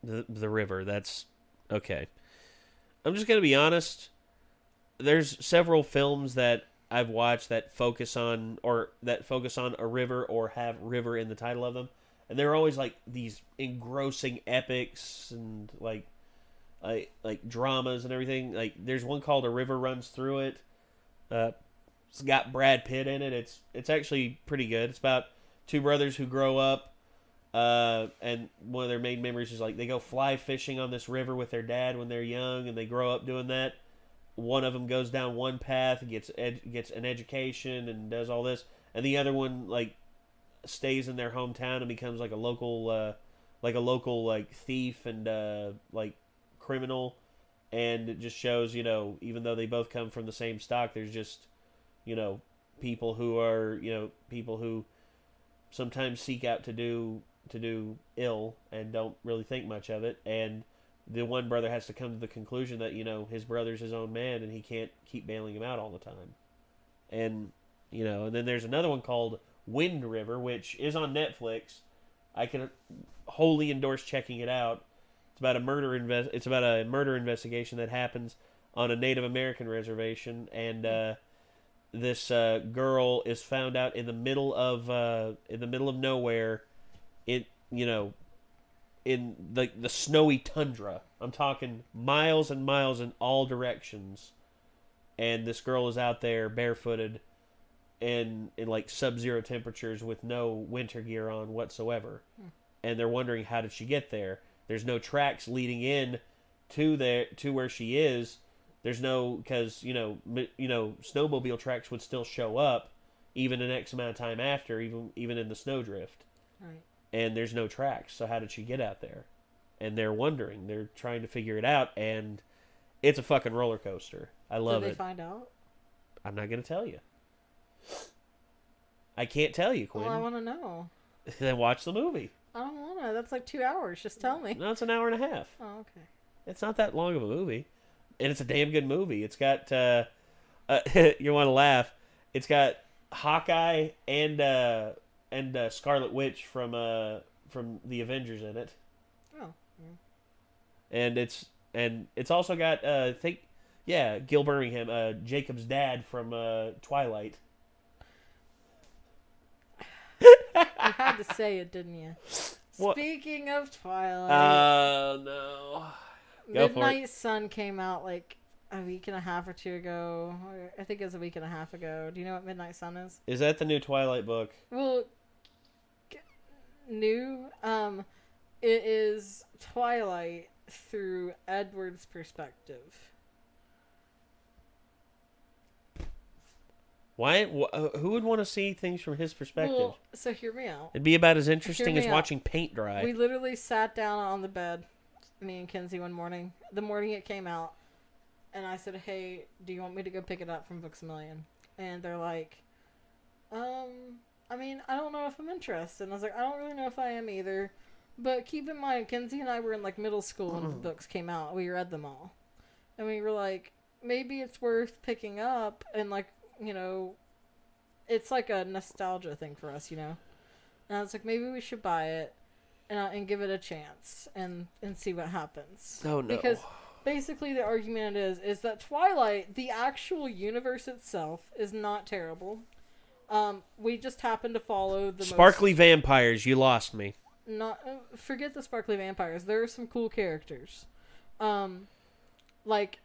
The river. That's okay. I'm just gonna be honest. There's several films that I've watched that focus on a river or have river in the title of them, and they're always like these engrossing epics and like dramas and everything. Like there's one called A River Runs Through It. It's got Brad Pitt in it. It's actually pretty good. It's about two brothers who grow up, and one of their main memories is like they go fly fishing on this river with their dad when they're young, and they grow up doing that. One of them goes down one path, gets an education, and does all this, and the other one like stays in their hometown and becomes like a local thief and like criminal. And it just shows, even though they both come from the same stock, there's just, people who sometimes seek out to do ill and don't really think much of it. And the one brother has to come to the conclusion that, his brother's his own man and he can't keep bailing him out all the time. And, and then there's another one called Wind River, which is on Netflix. I can wholly endorse checking it out. It's about a murder investigation that happens on a Native American reservation, and this girl is found out in the middle of nowhere, in the snowy tundra. I'm talking miles and miles in all directions, and this girl is out there barefooted in like sub-zero temperatures with no winter gear on whatsoever, and they're wondering how did she get there. There's no tracks leading in to where she is. There's no, because snowmobile tracks would still show up even an X amount of time after, even in the snowdrift. Right. And there's no tracks. So how did she get out there? And they're wondering. They're trying to figure it out, and it's a fucking roller coaster. I love it. Did they find out? I'm not gonna tell you. I can't tell you, Quinn. Well, I want to know. Then watch the movie. I don't want to. That's like 2 hours. Just tell me. No, it's an hour and a half. Oh, okay. It's not that long of a movie. And it's a damn good movie. It's got, you want to laugh, it's got Hawkeye and Scarlet Witch from the Avengers in it. Oh. Yeah. And it's also got, Gil Birmingham, Jacob's dad from Twilight. You had to say it, didn't you? What? Speaking of Twilight. No. Go for it. Midnight Sun came out like a week and a half or two ago. I think it was a week and a half ago. Do you know what Midnight Sun is? Is that the new Twilight book? Well, new. It is Twilight through Edward's perspective. Why? Who would want to see things from his perspective? Well, so hear me out. It'd be about as interesting Hear as me out. watching paint dry. We literally sat down on the bed, me and Kenzie, one morning. The morning it came out. And I said, hey, do you want me to go pick it up from Books A Million? And they're like, I mean, I don't know if I'm interested. And I was like, I don't really know if I am either. But keep in mind, Kenzie and I were in like middle school when the books came out. We read them all. And we were like, maybe it's worth picking up and like, it's like a nostalgia thing for us, And I was like, maybe we should buy it and give it a chance and see what happens. Oh, no. Because basically the argument is that Twilight, the actual universe itself, is not terrible. We just happen to follow the Sparkly vampires, you lost me. Forget the sparkly vampires. There are some cool characters. Like,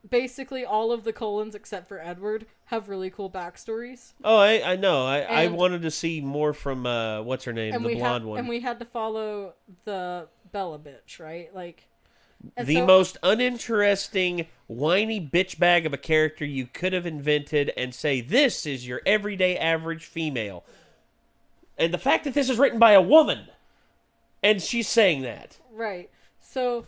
basically all of the Colons except for Edward have really cool backstories. Oh, I know. I wanted to see more from what's her name, the blonde one. And we had to follow the Bella bitch, right? Like, the most uninteresting, whiny bitch bag of a character you could have invented, and say this is your everyday average female. And the fact that this is written by a woman, and she's saying that. Right. So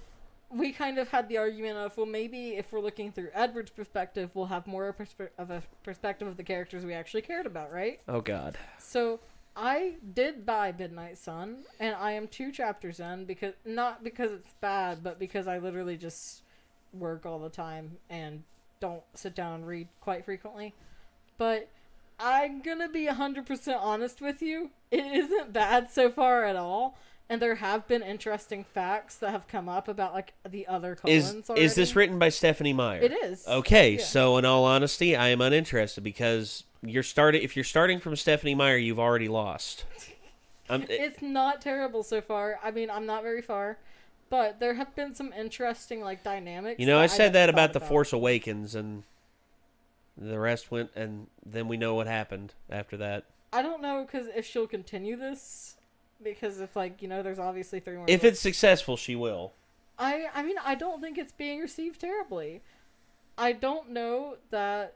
we kind of had the argument of, well, maybe if we're looking through Edward's perspective, we'll have more of a perspective of the characters we actually cared about, right? Oh, God. So I did buy Midnight Sun, and I am 2 chapters in, not because it's bad, but because I literally just work all the time and don't sit down and read quite frequently. But I'm gonna be 100% honest with you. It isn't bad so far at all. And there have been interesting facts that have come up about like the other Is Cullens already. is this written by Stephanie Meyer? It is. Okay, Yeah. so in all honesty, I am uninterested because if you're starting from Stephanie Meyer, you've already lost. It's not terrible so far. I mean, I'm not very far, but there have been some interesting like dynamics. I said that never about thought The Force Awakens, and the rest went, and then we know what happened after that. I don't know because if she'll continue this, because if like there's obviously 3 more. If books. it's successful, she will. I mean, I don't think it's being received terribly. I don't know that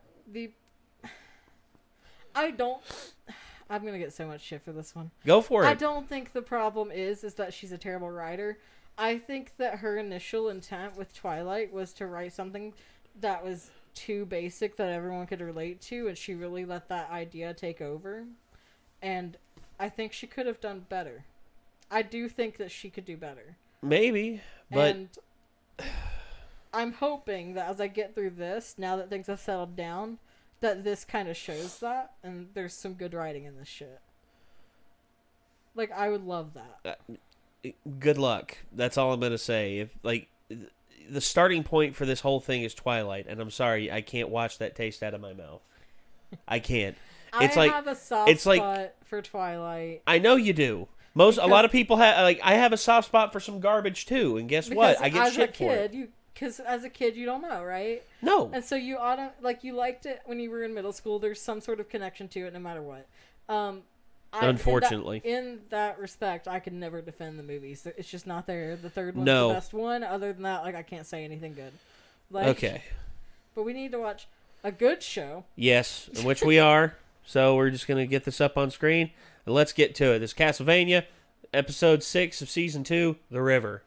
I'm gonna get so much shit for this one. Go for it. I don't think the problem is that she's a terrible writer. I think that her initial intent with Twilight was to write something that was too basic that everyone could relate to, and she really let that idea take over. And I think she could have done better. I do think that she could do better. Maybe, but And I'm hoping that as I get through this, now that things have settled down, that this kind of shows that, and there's some good writing in this shit. Like, I would love that. good luck. That's all I'm gonna say. If the starting point for this whole thing is Twilight, and I'm sorry, I can't watch that taste out of my mouth. I can't. It's I like have a soft spot for Twilight. I know you do. A lot of people have I have a soft spot for some garbage too, and guess what? I get shit for it. Because as a kid, you don't know, right? No. And so you you liked it when you were in middle school. There's some sort of connection to it, no matter what. Unfortunately, in that respect, I can never defend the movies. It's just not there. The third one's No. the best one. Other than that, I can't say anything good. Okay. But we need to watch a good show. Yes, in which we are. So we're just gonna get this up on screen and let's get to it. This is Castlevania, episode 6 of season 2, The River.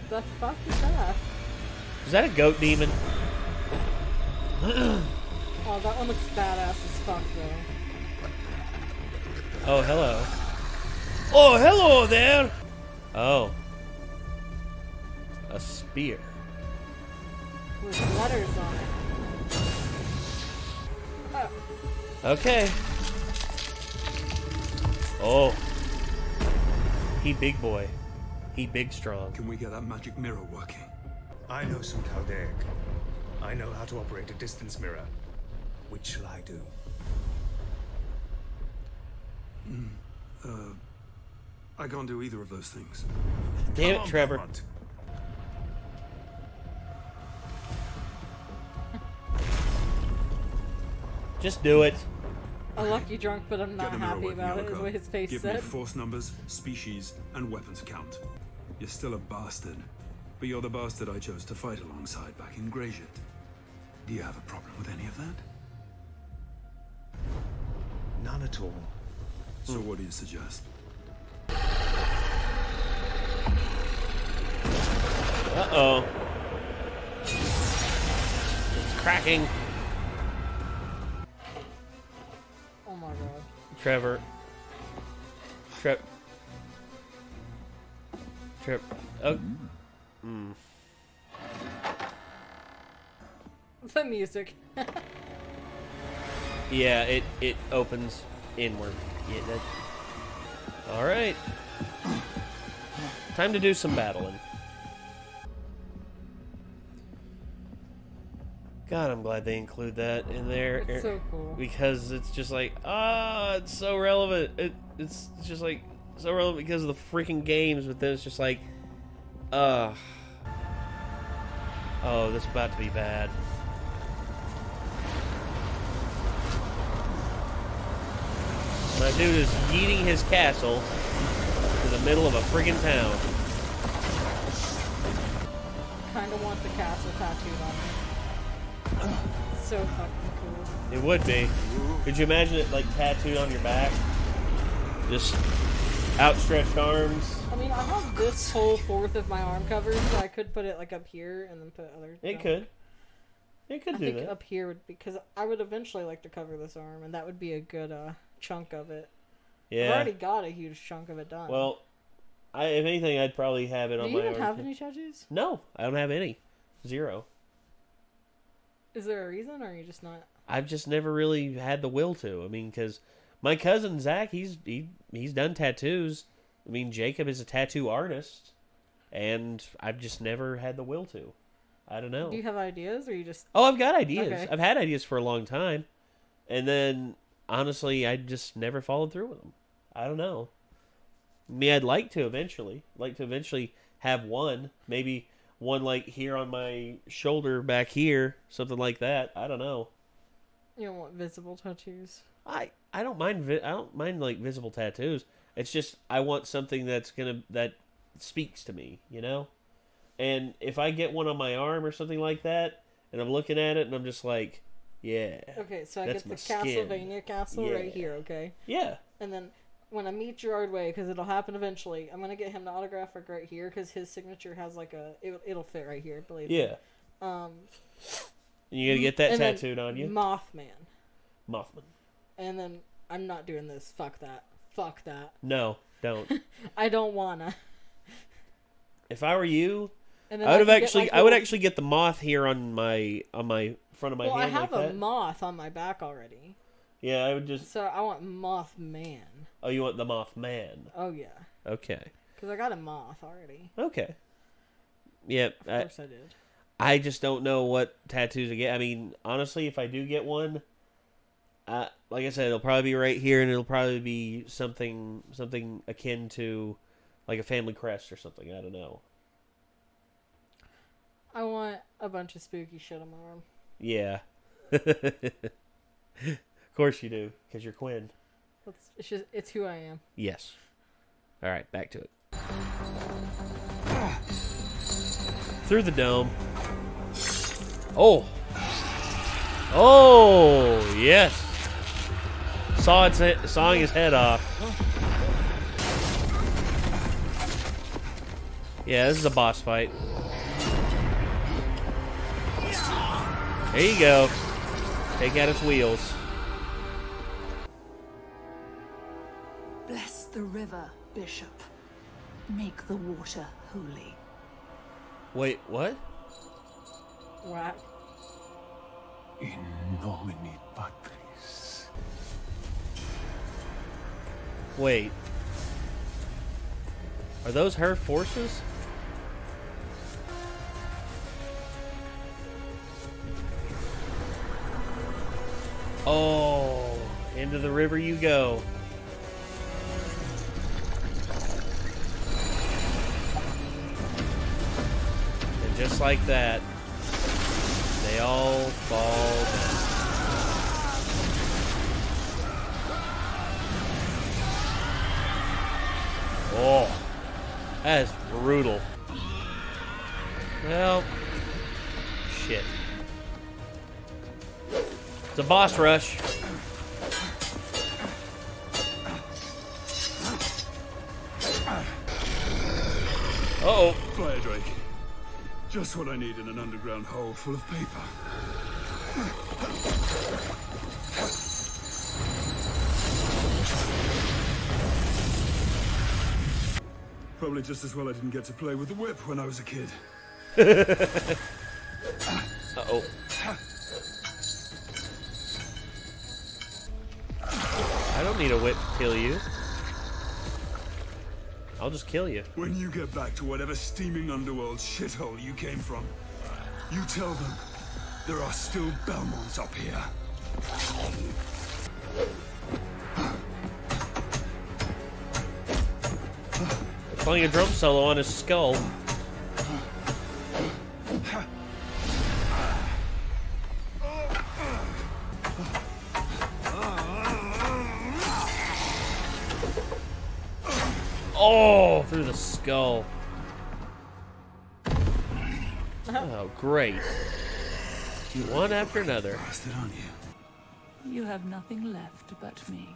The fuck is that? Is that a goat demon? Oh, that one looks badass as fuck, though. Oh, hello. Oh, hello there! Oh. A spear. With letters on it. Oh. Okay. Oh. He big boy. He big strong. Can we get that magic mirror working? I know some Chaldaic. I know how to operate a distance mirror. Which shall I do? I can't do either of those things. Damn Come it, on, Trevor. Belmont. Just do it. A lucky drunk, but I'm not Get the mirror happy working, about it, is Yoko. what his face Give said. me force numbers, species, and weapons count. You're still a bastard, but you're the bastard I chose to fight alongside back in Greyjet. Do you have a problem with any of that? None at all. So what do you suggest? Uh-oh. It's cracking. Oh my god. Trevor. Oh. The music. Yeah, it opens inward. Yeah, all right. Time to do some battling. God, I'm glad they include that in there. It's so cool. Because it's just like, it's so relevant. It's just like so relevant because of the freaking games, but then it's just like, oh, this is about to be bad. My dude is yeeting his castle to the middle of a friggin' town. Kinda want the castle tattooed on me. So fucking cool. It would be. Could you imagine it like tattooed on your back? Just outstretched arms. I mean, I have this whole fourth of my arm covered, so I could put it like up here and then put other. It could. It could I do think that. up here would because I would eventually like to cover this arm, and that would be a good chunk of it. I've Yeah. already got a huge chunk of it done. Well, if anything, I'd probably have it do on you my even arm. have any tattoos? No, I don't have any. Zero. Is there a reason, or are you just not? I've just never really had the will to. I mean, because my cousin Zach, he's done tattoos, I mean, Jacob is a tattoo artist, and I've just never had the will to. I don't know. Do you have ideas, or you just? Oh, I've got ideas. Okay. I've had ideas for a long time, and then honestly, I just never followed through with them. I don't know. I mean, I'd like to eventually. Have one, maybe one like here on my shoulder back here, something like that. I don't know. You don't want visible tattoos. I don't mind. I don't mind like visible tattoos. It's just I want something that speaks to me, you know. And if I get one on my arm or something like that, and I'm looking at it and I'm just like, yeah. Okay, so I that's get the my skin. Castlevania castle Yeah. right here. Okay. Yeah. And then when I meet Gerard Way, because it'll happen eventually, I'm gonna get him to autograph like right here, because his signature has like it'll fit right here. Believe me. Yeah. You gonna get that and then tattooed on you? Mothman. Mothman. And then I'm not doing this. Fuck that. Fuck that. No, don't. I don't wanna. If I were you, And then I would can get, like, I would little- actually get the moth here on my front of my Well, I hand have like a that. moth on my back already, Yeah, I would just. so I want Mothman. Oh, you want the Mothman? Oh yeah, Okay. because I got a moth already. Okay. Yep. Of course I did. I just don't know what tattoos to get. I mean, honestly, if I do get one, like I said, it'll probably be right here, and it'll probably be something akin to like a family crest or something. I don't know. I want a bunch of spooky shit on my arm. Yeah. Of course you do, because you're Quinn. It's who I am. Yes. All right, back to it. Through the dome. Oh. Oh, yes. Sawing his head off. Yeah, this is a boss fight. There you go. Take out its wheels. Bless the river, Bishop. Make the water holy. Wait, what? Whack. In nomine Patris. Wait. Are those her forces? Oh, into the river you go. And just like that, they all fall down. Oh, that is brutal. Well, shit. It's a boss rush. Uh-oh. Fire Drake. Just what I need in an underground hole full of paper. Probably just as well I didn't get to play with the whip when I was a kid. Uh-oh. I don't need a whip to kill you. I'll just kill you. When you get back to whatever steaming underworld shithole you came from, you tell them there are still Belmonts up here. Playing a drum solo on his skull. Oh, through the skull. Oh, great. One after another. Bastard, aren't you? You have nothing left but me.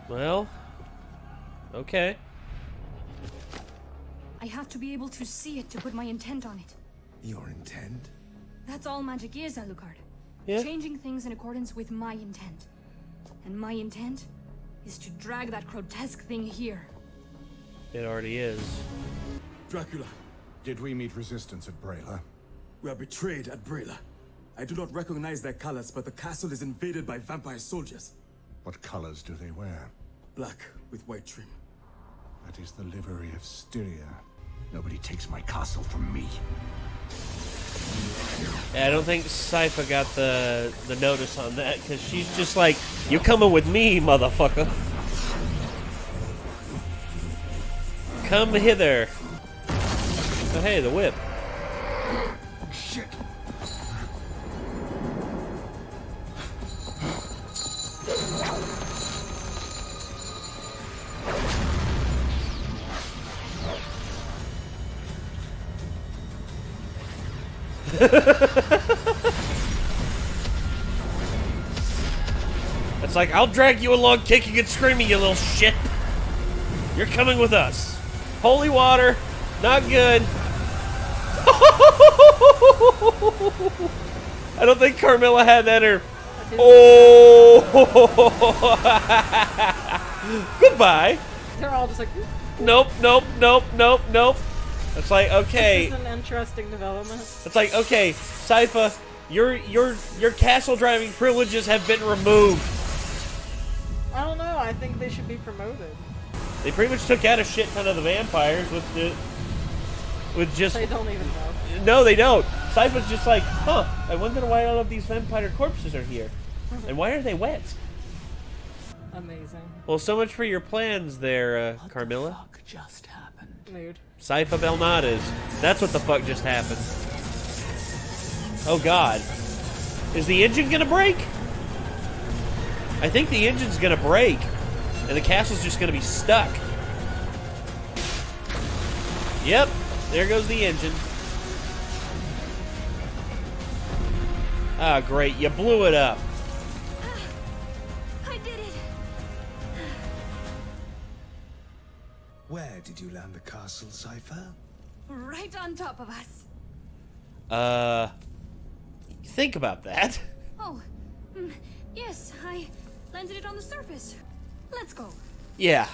Well, okay. I have to be able to see it to put my intent on it. Your intent? That's all magic is, Alucard. Yeah. Changing things in accordance with my intent. And my intent is to drag that grotesque thing here. It already is. Dracula, Did we meet resistance at Brayla? we are betrayed at Brayla. I do not recognize their colors, but the castle is invaded by vampire soldiers. What colors do they wear? Black with white trim. That is the livery of Styria. Nobody takes my castle from me. Yeah, I don't think Sypha got the notice on that, because she's just like, you coming with me, motherfucker. Come hither. Oh, hey, the whip. Shit! It's like, I'll drag you along kicking and screaming, you little shit. You're coming with us. Holy water, not good. I don't think Carmilla had that or... Oh! Goodbye. They're all just like, Nope, nope, nope, nope, nope. It's like, okay. this is an interesting development. It's like, okay, Sypha, your castle driving privileges have been removed. I don't know. I think they should be promoted. They pretty much took out a shit ton of the vampires with just... They don't even know. No, they don't. Sypha's just like, huh, I wonder why all of these vampire corpses are here. And why are they wet? Amazing. Well, so much for your plans there, Carmilla. Fuck just happened. Mood. Sypha Belnades. That's what the fuck just happened. Oh, God. Is the engine gonna break? I think the engine's gonna break. And the castle's just gonna be stuck. Yep. There goes the engine. Ah, great. You blew it up. I did it! Where did you land the castle, Sypha? Right on top of us. Think about that. Oh, yes, I landed it on the surface. Let's go. Yeah.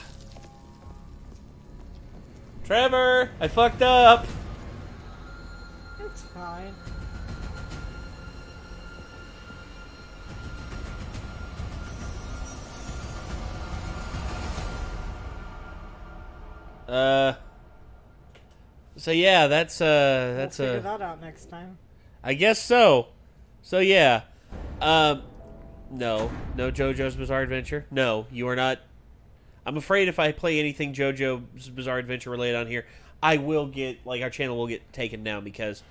Trevor, I fucked up. It's fine. So yeah, that's We'll figure that out next time. I guess so. So yeah. No JoJo's Bizarre Adventure. No, you are not. I'm afraid if I play anything JoJo's Bizarre Adventure related on here, I will get, like, our channel will get taken down because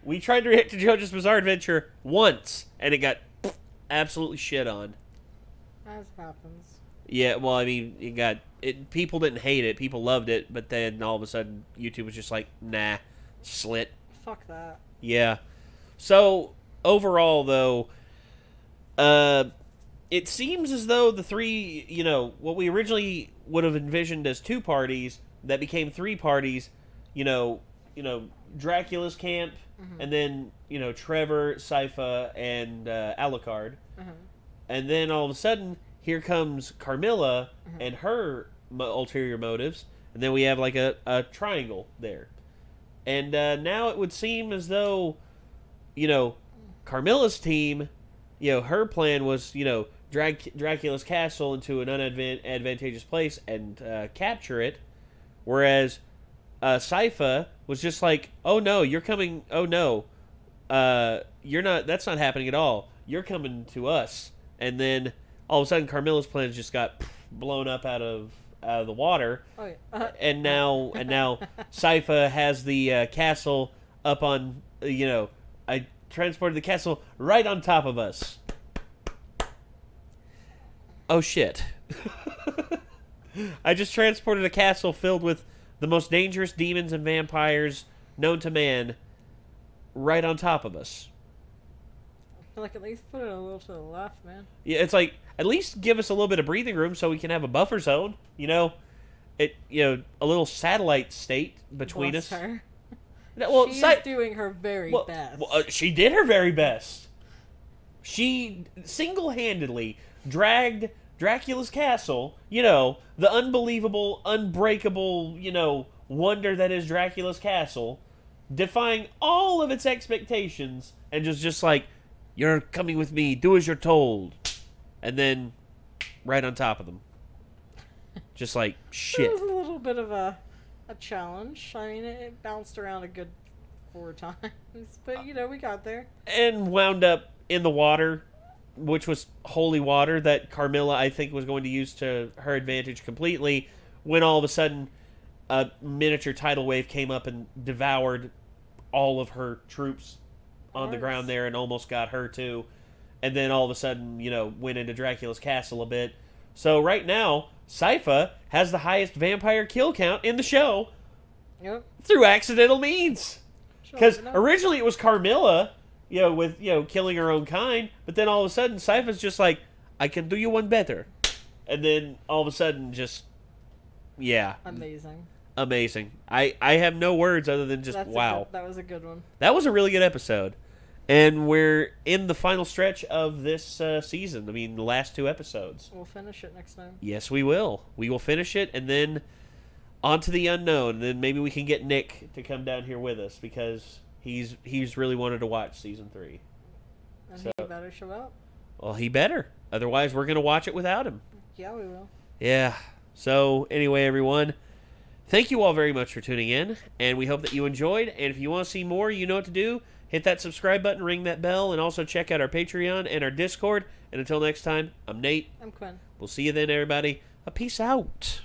we tried to react to JoJo's Bizarre Adventure once and it got absolutely shit on. As happens. Yeah, well, I mean, people didn't hate it, people loved it, but then all of a sudden YouTube was just like, nah, slit. Fuck that. Yeah. So overall, though, it seems as though the three, what we originally would have envisioned as two parties that became three parties, Dracula's camp, and then, Trevor, Sypha, and Alucard. And then all of a sudden, here comes Carmilla and her ulterior motives, and then we have like a triangle there. And now it would seem as though, Carmilla's team, her plan was, drag Dracula's castle into an unadvantageous place and capture it, whereas Sypha was just like, oh no, you're coming, oh no, you're not, that's not happening at all, you're coming to us. And then all of a sudden Carmilla's plans just got blown up out of the water. Oh, yeah. And now Sypha has the castle up on, I transported the castle right on top of us. Oh shit. I just transported a castle filled with the most dangerous demons and vampires known to man right on top of us. Like, at least put it a little to the left, man. Yeah, it's like, at least give us a little bit of breathing room so we can have a buffer zone, a little satellite state between Bless us. her. No, well, She is doing her very best. Well, she did her very best. She single-handedly dragged Dracula's castle, you know, the unbelievable, unbreakable, you know, wonder that is Dracula's castle, defying all of its expectations, and just like, you're coming with me, do as you're told. And then, right on top of them. Just like, shit. It was a little bit of a challenge. I mean, it bounced around a good 4 times. But, you know, we got there. And wound up in the water, which was holy water that Carmilla, I think, was going to use to her advantage completely, when all of a sudden a miniature tidal wave came up and devoured all of her troops on the ground there and almost got her too. And then all of a sudden, you know, went into Dracula's castle a bit. So right now, Sypha has the highest vampire kill count in the show. Yep. Through accidental means. Sure, Because no. originally it was Carmilla, you know, with, you know, killing her own kind. But then all of a sudden, Sypha's just like, I can do you one better. And then all of a sudden, just, yeah. Amazing. Amazing. I have no words other than just, wow. That was a good one. That was a really good episode. And we're in the final stretch of this season. I mean, the last 2 episodes. We'll finish it next time. Yes, we will. We will finish it, and then on to the unknown. And then maybe we can get Nick to come down here with us, because he's really wanted to watch season 3. And So- he better show up. Well, he better. Otherwise, we're going to watch it without him. Yeah, we will. Yeah. So, anyway, everyone, thank you all very much for tuning in, and we hope that you enjoyed. And if you want to see more, you know what to do. Hit that subscribe button, ring that bell, and also check out our Patreon and our Discord. And until next time, I'm Nate. I'm Quinn. We'll see you then, everybody. Peace out.